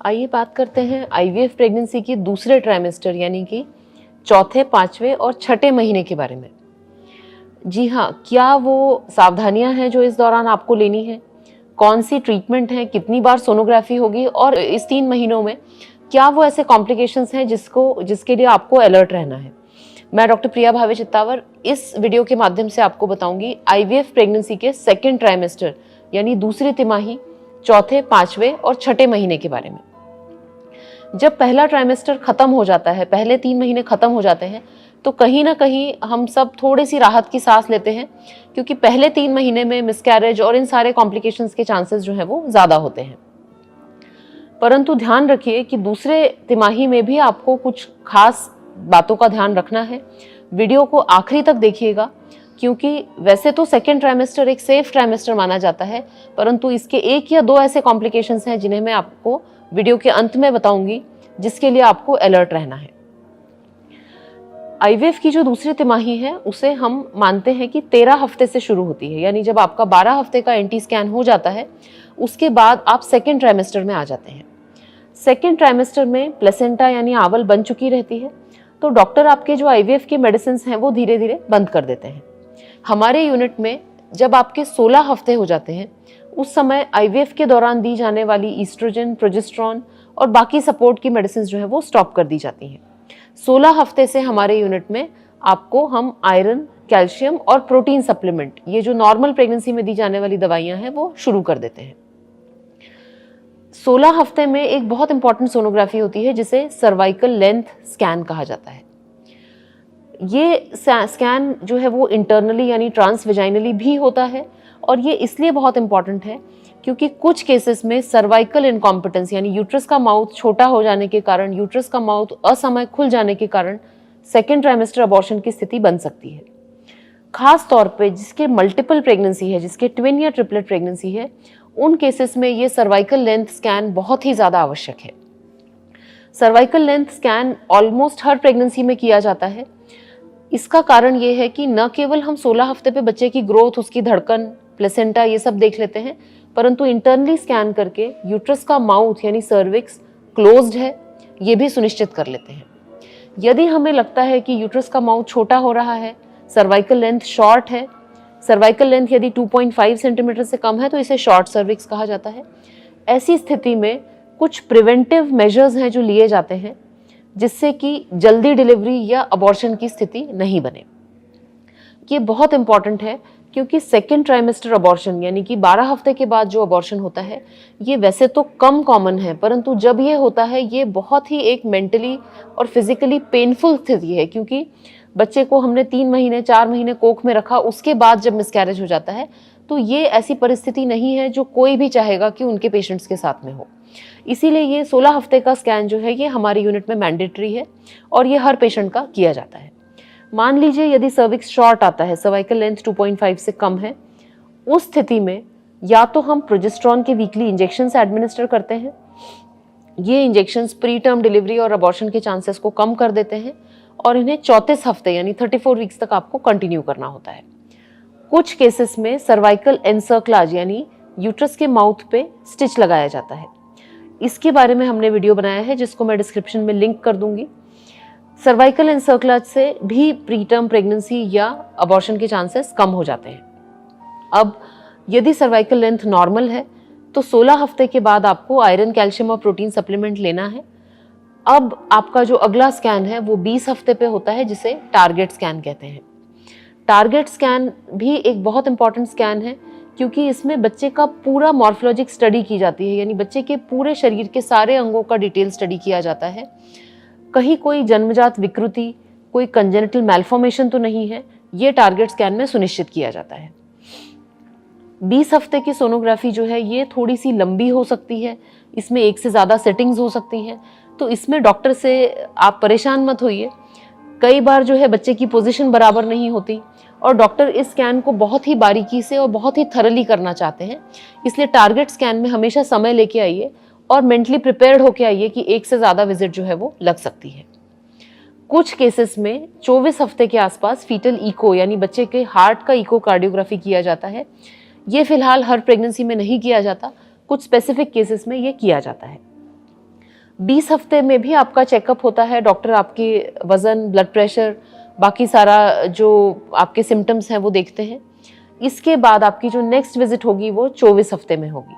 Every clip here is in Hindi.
आइए बात करते हैं आईवीएफ प्रेगनेंसी की दूसरे ट्राइमेस्टर यानी कि चौथे, पांचवें और छठे महीने के बारे में। जी हाँ, क्या वो सावधानियां हैं जो इस दौरान आपको लेनी है, कौन सी ट्रीटमेंट है, कितनी बार सोनोग्राफी होगी और इस 3 महीनों में क्या वो ऐसे कॉम्प्लिकेशंस हैं जिसके लिए आपको अलर्ट रहना है। मैं डॉक्टर प्रिया भावे चित्तावर इस वीडियो के माध्यम से आपको बताऊंगी आईवीएफ प्रेगनेंसी के सेकेंड ट्राइमेस्टर यानी दूसरी तिमाही, चौथे, पांचवें और छठे महीने के बारे में। जब पहला ट्राइमेस्टर खत्म हो जाता है, पहले 3 महीने खत्म हो जाते हैं, तो कहीं ना कहीं हम सब थोड़ी सी राहत की सांस लेते हैं, क्योंकि पहले 3 महीने में मिसकैरेज और इन सारे कॉम्प्लिकेशंस के चांसेस जो है वो ज़्यादा होते हैं। परंतु ध्यान रखिए कि दूसरे तिमाही में भी आपको कुछ खास बातों का ध्यान रखना है। वीडियो को आखिरी तक देखिएगा, क्योंकि वैसे तो सेकेंड ट्राइमेस्टर एक सेफ ट्राइमेस्टर माना जाता है, परंतु इसके 1 या 2 ऐसे कॉम्प्लिकेशंस हैं जिन्हें मैं आपको वीडियो के अंत में बताऊंगी, जिसके लिए आपको अलर्ट रहना है। आईवीएफ की जो दूसरी तिमाही है उसे हम मानते हैं कि 13 हफ्ते से शुरू होती है, यानी जब आपका 12 हफ्ते का एंटी स्कैन हो जाता है उसके बाद आप सेकेंड ट्राइमेस्टर में आ जाते हैं। सेकेंड ट्राइमेस्टर में प्लेसेंटा यानी आवल बन चुकी रहती है, तो डॉक्टर आपके जो आईवीएफ के मेडिसिन हैं वो धीरे धीरे बंद कर देते हैं। हमारे यूनिट में जब आपके 16 हफ्ते हो जाते हैं उस समय आईवीएफ के दौरान दी जाने वाली ईस्ट्रोजन, प्रोजेस्टेरॉन और बाकी सपोर्ट की मेडिसिन जो है वो स्टॉप कर दी जाती हैं। 16 हफ्ते से हमारे यूनिट में आपको हम आयरन, कैल्शियम और प्रोटीन सप्लीमेंट, ये जो नॉर्मल प्रेगनेंसी में दी जाने वाली दवाइयां हैं वो शुरू कर देते हैं। 16 हफ्ते में एक बहुत इंपॉर्टेंट सोनोग्राफी होती है जिसे सर्वाइकल लेंथ स्कैन कहा जाता है। ये स्कैन जो है वो इंटरनली यानी ट्रांसवेजाइनली भी होता है, और ये इसलिए बहुत इंपॉर्टेंट है क्योंकि कुछ केसेस में सर्वाइकल इनकॉम्पिटेंस यानी यूट्रस का माउथ छोटा हो जाने के कारण, यूट्रस का माउथ असमय खुल जाने के कारण सेकेंड ट्राइमेस्टर अबॉर्शन की स्थिति बन सकती है। खास तौर पे जिसके मल्टीपल प्रेगनेंसी है, जिसके ट्विन या ट्रिपलेट प्रेगनेंसी है, उन केसेस में ये सर्वाइकल लेंथ स्कैन बहुत ही ज़्यादा आवश्यक है। Cervical length scan almost her pregnancy में किया जाता है। इसका कारण ये है कि न केवल हम 16 हफ्ते पे बच्चे की ग्रोथ, उसकी धड़कन, प्लेसेंटा ये सब देख लेते हैं, परंतु इंटरनली स्कैन करके यूट्रस का माउथ यानी सर्विक्स क्लोज्ड है ये भी सुनिश्चित कर लेते हैं। यदि हमें लगता है कि यूट्रस का माउथ छोटा हो रहा है, सर्वाइकल लेंथ शॉर्ट है, सर्वाइकल लेंथ यदि 2.5 सेंटीमीटर से कम है तो इसे शॉर्ट सर्विक्स कहा जाता है। ऐसी स्थिति में कुछ प्रिवेंटिव मेजर्स हैं जो लिए जाते हैं जिससे कि जल्दी डिलीवरी या अबॉर्शन की स्थिति नहीं बने। ये बहुत इंपॉर्टेंट है क्योंकि सेकेंड ट्राइमेस्टर अबॉर्शन यानी कि 12 हफ्ते के बाद जो अबॉर्शन होता है ये वैसे तो कम कॉमन है, परंतु जब ये होता है ये बहुत ही एक मेंटली और फिजिकली पेनफुल स्थिति है, क्योंकि बच्चे को हमने 3 महीने 4 महीने कोख में रखा, उसके बाद जब मिसकैरेज हो जाता है तो ये ऐसी परिस्थिति नहीं है जो कोई भी चाहेगा कि उनके पेशेंट्स के साथ में हो। इसीलिए ये 16 हफ्ते का स्कैन जो है ये हमारे यूनिट में मैंडेटरी है और ये हर पेशेंट का किया जाता है। मान लीजिए यदि सर्विक्स शॉर्ट आता है, सर्वाइकल लेंथ 2.5 से कम है, उस स्थिति में या तो हम प्रोजेस्टेरॉन के वीकली इंजेक्शंस एडमिनिस्टर करते हैं। ये इंजेक्शंस प्री टर्म डिलीवरी और अबॉर्शन के चांसेस को कम कर देते हैं और इन्हें 34 हफ्ते यानी 34 वीक्स तक आपको कंटिन्यू करना होता है। कुछ केसेस में सर्वाइकल एनसर्क्लाज यानी यूट्रस के माउथ पे स्टिच लगाया जाता है। इसके बारे में हमने वीडियो बनाया है जिसको मैं डिस्क्रिप्शन में लिंक कर दूंगी। सर्वाइकल एनसर्क्लाज से भी प्री टर्म प्रेगनेंसी या अबॉर्शन के चांसेस कम हो जाते हैं। अब यदि सर्वाइकल लेंथ नॉर्मल है तो 16 हफ्ते के बाद आपको आयरन, कैल्शियम और प्रोटीन सप्लीमेंट लेना है। अब आपका जो अगला स्कैन है वो 20 हफ्ते पे होता है जिसे टारगेट स्कैन कहते हैं। टारगेट स्कैन भी एक बहुत इंपॉर्टेंट स्कैन है क्योंकि इसमें बच्चे का पूरा मॉर्फोलॉजिक स्टडी की जाती है, यानी बच्चे के पूरे शरीर के सारे अंगों का डिटेल स्टडी किया जाता है। कहीं कोई जन्मजात विकृति, कोई कंजेनिटल मैलफॉर्मेशन तो नहीं है, ये टारगेट स्कैन में सुनिश्चित किया जाता है। 20 हफ्ते की सोनोग्राफी जो है ये थोड़ी सी लंबी हो सकती है, इसमें 1 से ज़्यादा सेटिंग्स हो सकती हैं, तो इसमें डॉक्टर से आप परेशान मत होइए। कई बार जो है बच्चे की पोजीशन बराबर नहीं होती और डॉक्टर इस स्कैन को बहुत ही बारीकी से और बहुत ही थरली करना चाहते हैं, इसलिए टारगेट स्कैन में हमेशा समय लेके आइए और मेंटली प्रिपेयर्ड होके आइए कि 1 से ज़्यादा विजिट जो है वो लग सकती है। कुछ केसेस में 24 हफ्ते के आसपास फीटल इको यानी बच्चे के हार्ट का इकोकार्डियोग्राफी किया जाता है। ये फिलहाल हर प्रेगनेंसी में नहीं किया जाता, कुछ स्पेसिफिक केसेस में ये किया जाता है। 20 हफ्ते में भी आपका चेकअप होता है, डॉक्टर आपके वज़न, ब्लड प्रेशर, बाकी सारा जो आपके सिम्टम्स हैं वो देखते हैं। इसके बाद आपकी जो नेक्स्ट विजिट होगी वो 24 हफ्ते में होगी।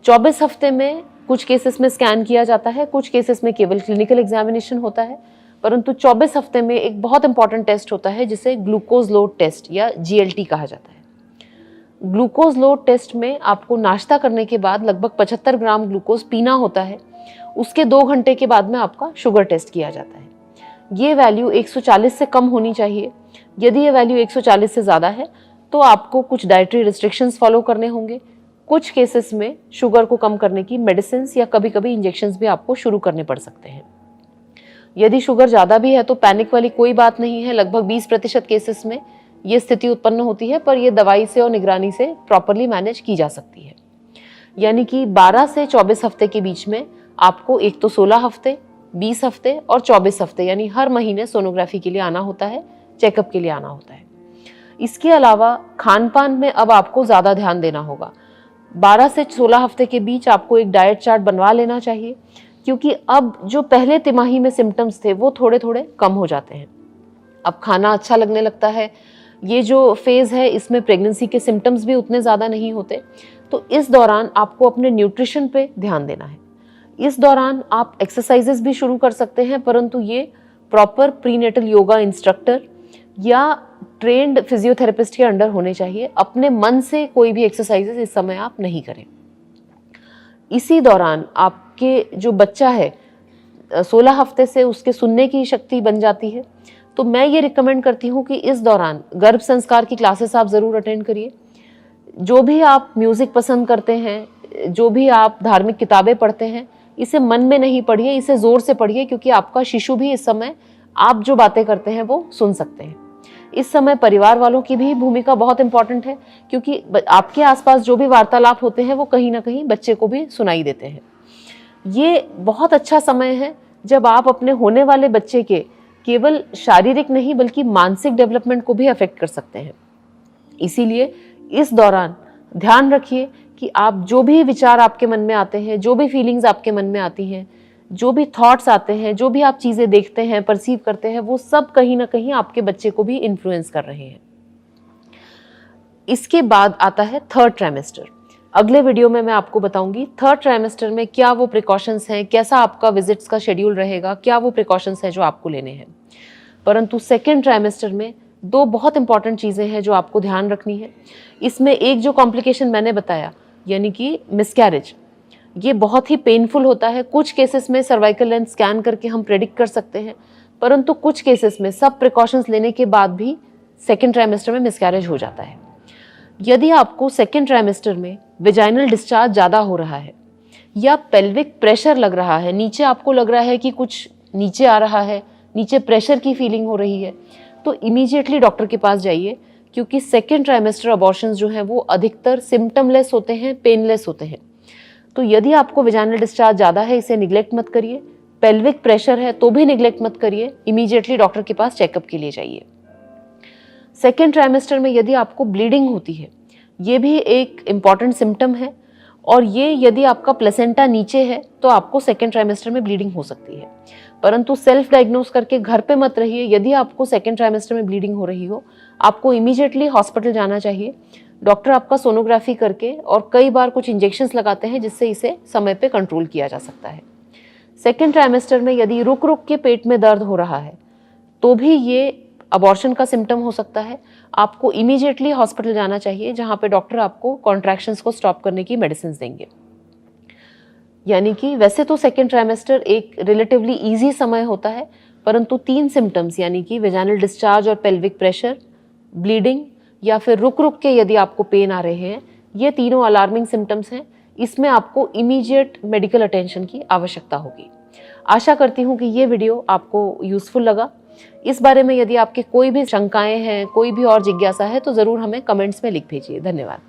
24 हफ्ते में कुछ केसेस में स्कैन किया जाता है, कुछ केसेस में केवल क्लिनिकल एग्जामिनेशन होता है, परंतु 24 हफ्ते में एक बहुत इंपॉर्टेंट टेस्ट होता है जिसे ग्लूकोज लोड टेस्ट या GLT कहा जाता है। ग्लूकोज लोड टेस्ट में आपको नाश्ता करने के बाद लगभग 75 ग्राम ग्लूकोज पीना होता है। उसके 2 घंटे के बाद में आपका शुगर टेस्ट किया जाता है। ये वैल्यू 140 से कम होनी चाहिए। यदि ये वैल्यू 140 से ज़्यादा है तो आपको कुछ डाइटरी रिस्ट्रिक्शंस फॉलो करने होंगे। कुछ केसेस में शुगर को कम करने की मेडिसिन या कभी कभी इंजेक्शंस भी आपको शुरू करने पड़ सकते हैं। यदि शुगर ज़्यादा भी है तो पैनिक वाली कोई बात नहीं है। लगभग 20% केसेस में ये स्थिति उत्पन्न होती है, पर यह दवाई से और निगरानी से प्रॉपरली मैनेज की जा सकती है। यानी कि 12 से 24 हफ्ते के बीच में आपको एक तो 16 हफ्ते, 20 हफ्ते और 24 हफ्ते यानी हर महीने सोनोग्राफी के लिए आना होता है, चेकअप के लिए आना होता है। इसके अलावा खान पान में अब आपको ज़्यादा ध्यान देना होगा। 12 से 16 हफ्ते के बीच आपको एक डाइट चार्ट बनवा लेना चाहिए, क्योंकि अब जो पहले तिमाही में सिम्टम्स थे वो थोड़े थोड़े कम हो जाते हैं। अब खाना अच्छा लगने लगता है। ये जो फेज़ है इसमें प्रेगनेंसी के सिम्टम्स भी उतने ज़्यादा नहीं होते। तो इस दौरान आपको अपने न्यूट्रिशन पे ध्यान देना है। इस दौरान आप एक्सरसाइजेस भी शुरू कर सकते हैं, परंतु ये प्रॉपर प्रीनेटल योगा इंस्ट्रक्टर या ट्रेंड फिजियोथेरेपिस्ट के अंडर होने चाहिए। अपने मन से कोई भी एक्सरसाइजेस इस समय आप नहीं करें। इसी दौरान आपके जो बच्चा है 16 हफ्ते से उसके सुनने की शक्ति बन जाती है, तो मैं ये रिकमेंड करती हूँ कि इस दौरान गर्भ संस्कार की क्लासेस आप ज़रूर अटेंड करिए। जो भी आप म्यूज़िक पसंद करते हैं, जो भी आप धार्मिक किताबें पढ़ते हैं, इसे मन में नहीं पढ़िए, इसे ज़ोर से पढ़िए, क्योंकि आपका शिशु भी इस समय आप जो बातें करते हैं वो सुन सकते हैं। इस समय परिवार वालों की भी भूमिका बहुत इंपॉर्टेंट है, क्योंकि आपके आसपास जो भी वार्तालाप होते हैं वो कहीं ना कहीं बच्चे को भी सुनाई देते हैं। ये बहुत अच्छा समय है जब आप अपने होने वाले बच्चे के केवल शारीरिक नहीं बल्कि मानसिक डेवलपमेंट को भी अफेक्ट कर सकते हैं। इसीलिए इस दौरान ध्यान रखिए कि आप जो भी विचार आपके मन में आते हैं, जो भी फीलिंग्स आपके मन में आती हैं, जो भी थॉट्स आते हैं, जो भी आप चीज़ें देखते हैं, परसीव करते हैं, वो सब कहीं ना कहीं आपके बच्चे को भी इन्फ्लुएंस कर रहे हैं। इसके बाद आता है थर्ड ट्राइमेस्टर। अगले वीडियो में मैं आपको बताऊंगी थर्ड ट्राइमेस्टर में क्या वो प्रिकॉशंस हैं, कैसा आपका विजिट्स का शेड्यूल रहेगा, क्या वो प्रिकॉशंस हैं जो आपको लेने हैं। परंतु सेकेंड ट्राइमेस्टर में 2 बहुत इंपॉर्टेंट चीज़ें हैं जो आपको ध्यान रखनी है। इसमें एक जो कॉम्प्लिकेशन मैंने बताया यानी कि मिसकैरेज, ये बहुत ही पेनफुल होता है। कुछ केसेस में सर्वाइकल लेंथ स्कैन करके हम प्रेडिक्ट कर सकते हैं, परंतु कुछ केसेस में सब प्रिकॉशंस लेने के बाद भी सेकेंड ट्राइमेस्टर में मिसकैरेज हो जाता है। यदि आपको सेकेंड ट्राइमेस्टर में वेजाइनल डिस्चार्ज ज़्यादा हो रहा है या पेल्विक प्रेशर लग रहा है, नीचे आपको लग रहा है कि कुछ नीचे आ रहा है, नीचे प्रेशर की फीलिंग हो रही है, तो इमीडिएटली डॉक्टर के पास जाइए, क्योंकि सेकेंड ट्राइमेस्टर अबॉर्शंस जो हैं वो अधिकतर सिम्टमलेस होते हैं, पेनलेस होते हैं। तो यदि आपको वेजाइनल डिस्चार्ज ज़्यादा है, इसे निगलेक्ट मत करिए। पेल्विक प्रेशर है तो भी निगलेक्ट मत करिए, इमीडिएटली डॉक्टर के पास चेकअप के लिए जाइए। सेकेंड ट्राइमेस्टर में यदि आपको ब्लीडिंग होती है, ये भी एक इम्पॉर्टेंट सिम्टम है, और ये यदि आपका प्लेसेंटा नीचे है तो आपको सेकेंड ट्राइमेस्टर में ब्लीडिंग हो सकती है। परंतु सेल्फ डायग्नोज करके घर पे मत रहिए। यदि आपको सेकेंड ट्राइमेस्टर में ब्लीडिंग हो रही हो, आपको इमीडिएटली हॉस्पिटल जाना चाहिए। डॉक्टर आपका सोनोग्राफी करके और कई बार कुछ इंजेक्शंस लगाते हैं जिससे इसे समय पे कंट्रोल किया जा सकता है। सेकेंड ट्राइमेस्टर में यदि रुक रुक के पेट में दर्द हो रहा है तो भी ये अबॉर्शन का सिम्टम हो सकता है। आपको इमीडिएटली हॉस्पिटल जाना चाहिए, जहाँ पे डॉक्टर आपको कॉन्ट्रैक्शंस को स्टॉप करने की मेडिसिन देंगे। यानी कि वैसे तो सेकेंड ट्राइमेस्टर एक रिलेटिवली ईजी समय होता है, परंतु 3 सिम्टम्स यानी कि वेजाइनल डिस्चार्ज और पेल्विक प्रेशर, ब्लीडिंग या फिर रुक रुक के यदि आपको पेन आ रहे हैं, ये तीनों अलार्मिंग सिम्टम्स हैं। इसमें आपको इमीडिएट मेडिकल अटेंशन की आवश्यकता होगी। आशा करती हूँ कि ये वीडियो आपको यूज़फुल लगा। इस बारे में यदि आपके कोई भी शंकाएं हैं, कोई भी और जिज्ञासा है, तो ज़रूर हमें कमेंट्स में लिख भेजिए। धन्यवाद।